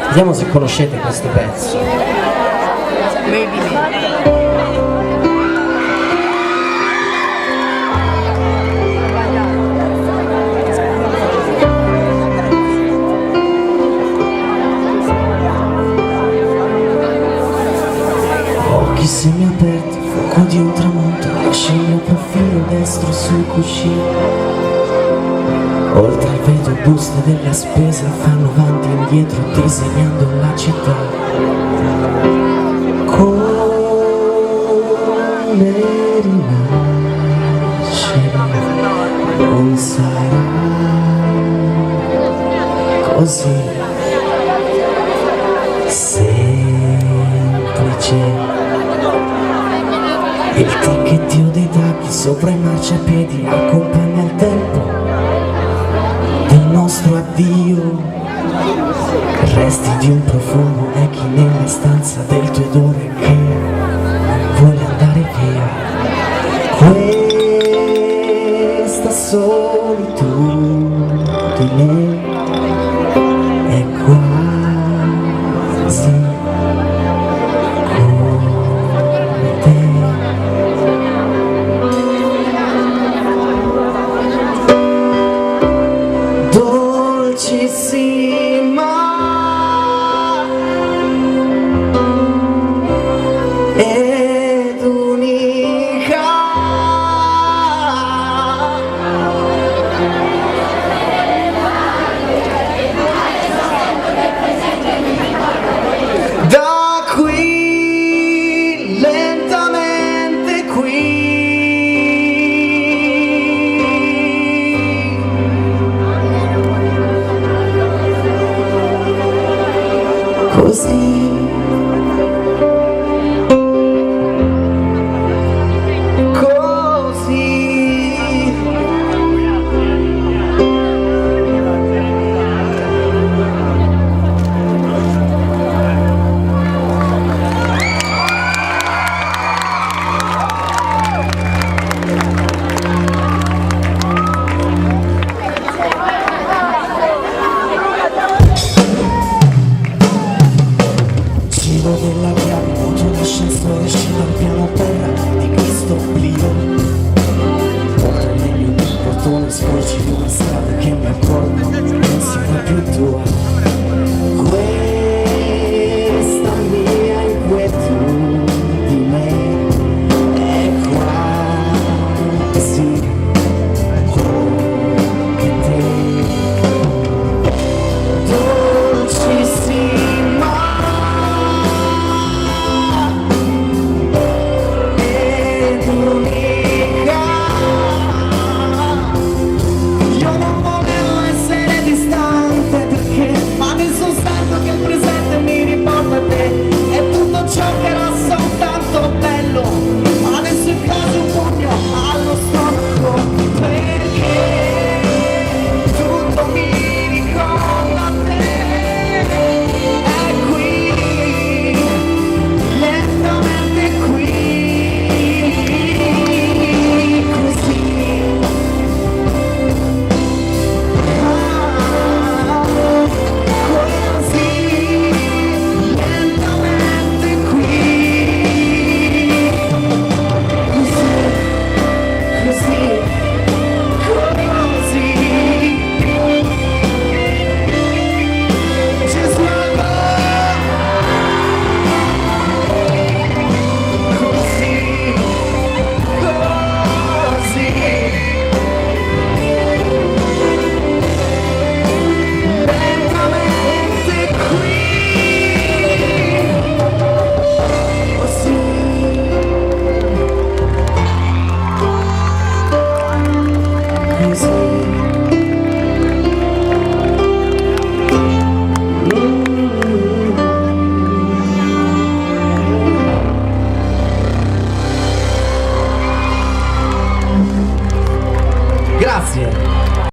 Vediamo se conoscete questo pezzo. Occhi semiaperti, fuoco di un tramonto, lascia il mio profilo destro sul cuscino. Oltre al vetro buste della spesa fanno avanti e indietro disegnando la città. Come rinascere non sarà così semplice. Il ticchettio dei tacchi sopra i marciapiedi accompagna il tempo del nostro addio. Resti di un profumo echi nella stanza del tuo odore che vuole andare via.